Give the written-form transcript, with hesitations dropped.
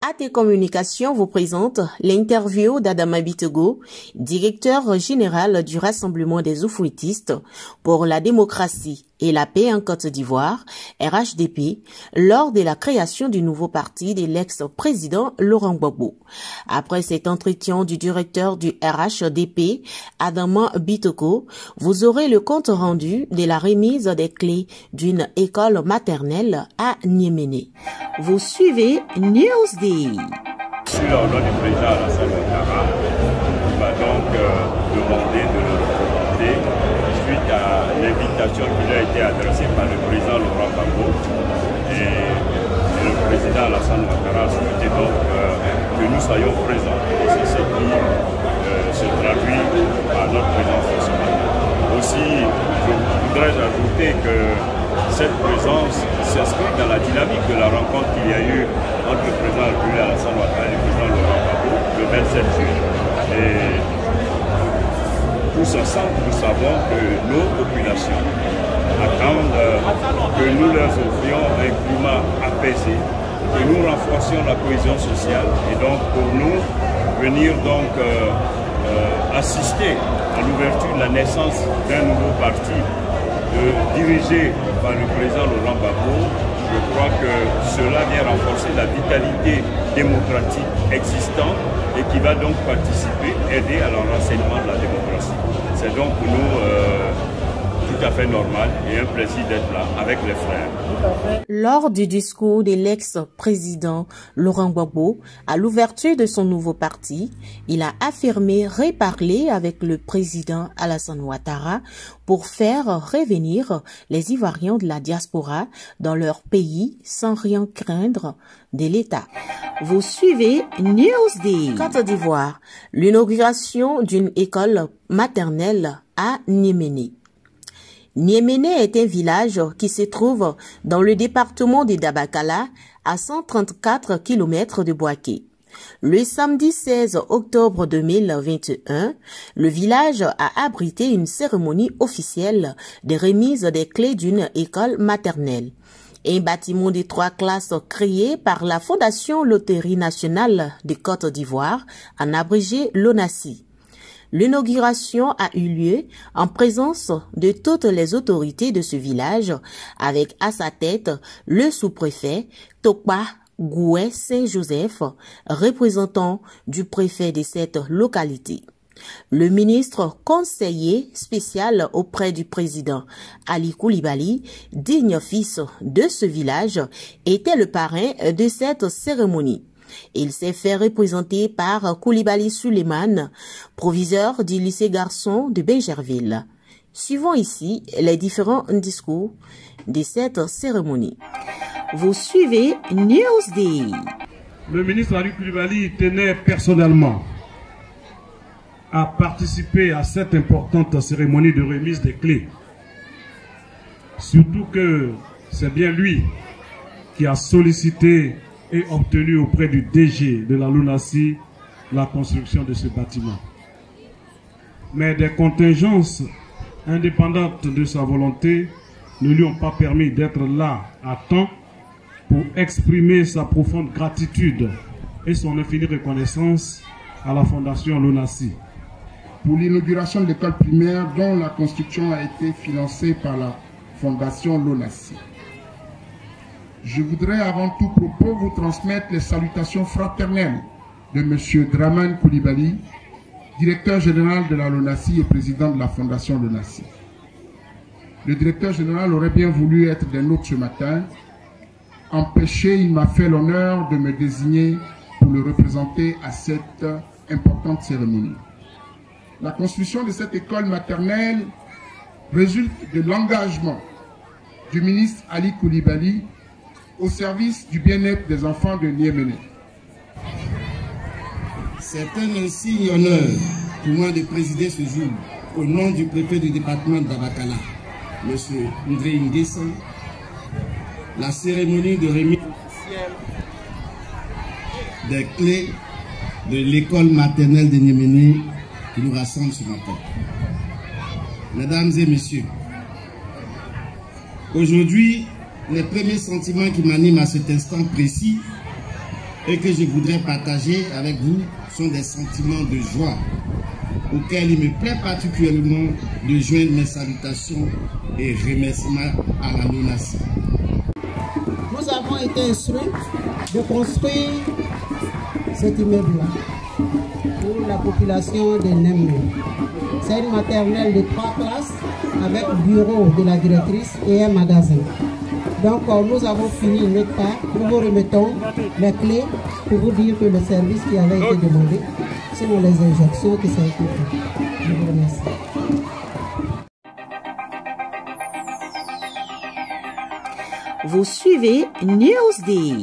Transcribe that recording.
AT Communication vous présente l'interview d'Adama Bitego, directeur général du Rassemblement des Oufouettistes pour la démocratie et la paix en Côte d'Ivoire, RHDP, lors de la création du nouveau parti de l'ex-président Laurent Gbagbo. Après cet entretien du directeur du RHDP, Adama Bitego, vous aurez le compte rendu de la remise des clés d'une école maternelle à Niéméné. Vous suivez Newsday. Sur l'ordre du président Alassane Ouattara, il va donc demander de le représenter suite à l'invitation qui lui a été adressée par le président Laurent Gbagbo. Et le président Alassane Ouattara a souhaité donc que nous soyons présents. Et c'est ce qui se traduit par notre présence ce matin. Aussi, je voudrais ajouter que cette présence s'inscrit dans la dynamique de la rencontre qu'il y a eu entre le président Alassane Ouattara et le président Laurent Gbagbo le 27 juillet. Et tous ensemble, nous savons que nos populations attendent que nous leur offrions un climat apaisé, que nous renforcions la cohésion sociale et donc pour nous venir donc assister à l'ouverture de la naissance d'un nouveau parti dirigé par le président Laurent Gbagbo. Je crois que cela vient renforcer la vitalité démocratique existante et qui va donc participer, aider à l'enracinement de la démocratie. C'est donc pour nous tout à fait normal et un plaisir d'être là avec les frères. Lors du discours de l'ex-président Laurent Gbagbo à l'ouverture de son nouveau parti, il a affirmé reparler avec le président Alassane Ouattara pour faire revenir les Ivoiriens de la diaspora dans leur pays sans rien craindre de l'État. Vous suivez Newsday. Côte d'Ivoire, l'inauguration d'une école maternelle à Niéméné. Niéméné est un village qui se trouve dans le département de Dabakala, à 134 km de Bouaké. Le samedi 16 octobre 2021, le village a abrité une cérémonie officielle de remise des clés d'une école maternelle. Un bâtiment de 3 classes créé par la Fondation Loterie Nationale de Côte d'Ivoire, en abrégé l'ONACI. L'inauguration a eu lieu en présence de toutes les autorités de ce village, avec à sa tête le sous-préfet Tokpa Goué Saint-Joseph, représentant du préfet de cette localité. Le ministre conseiller spécial auprès du président Ali Koulibaly, digne fils de ce village, était le parrain de cette cérémonie. Il s'est fait représenter par Koulibaly Suleiman, proviseur du lycée garçon de Bingerville. Suivons ici les différents discours de cette cérémonie. Vous suivez Newsday. Le ministre Ali Koulibaly tenait personnellement à participer à cette importante cérémonie de remise des clés. Surtout que c'est bien lui qui a sollicité et obtenu auprès du DG de la LONASI la construction de ce bâtiment. Mais des contingences indépendantes de sa volonté ne lui ont pas permis d'être là à temps pour exprimer sa profonde gratitude et son infinie reconnaissance à la Fondation LONASI. Pour l'inauguration de l'école primaire dont la construction a été financée par la Fondation LONASI. Je voudrais avant tout propos vous transmettre les salutations fraternelles de M. Draman Koulibaly, directeur général de la LONASI et président de la Fondation LONASI. Le directeur général aurait bien voulu être des nôtres ce matin. Empêché, il m'a fait l'honneur de me désigner pour le représenter à cette importante cérémonie. La construction de cette école maternelle résulte de l'engagement du ministre Ali Koulibaly au service du bien-être des enfants de Niéméné. C'est un insigne honneur pour moi de présider ce jour au nom du préfet du département de Dabakala, M. André Nguessan, la cérémonie de remise officielle des clés de l'école maternelle de Niéméné qui nous rassemble ce matin. Mesdames et messieurs, aujourd'hui, les premiers sentiments qui m'animent à cet instant précis et que je voudrais partager avec vous sont des sentiments de joie auxquels il me plaît particulièrement de joindre mes salutations et remerciements à la LONASE. Nous avons été instruits de construire cet immeuble-là pour la population de Nemné. C'est une maternelle de 3 classes avec bureau de la directrice et un magasin. Donc nous avons fini notre part. Nous vous remettons les clés pour vous dire que le service qui avait été demandé, selon les injonctions que ça a été fait. Je vous remercie. Vous suivez Newsday.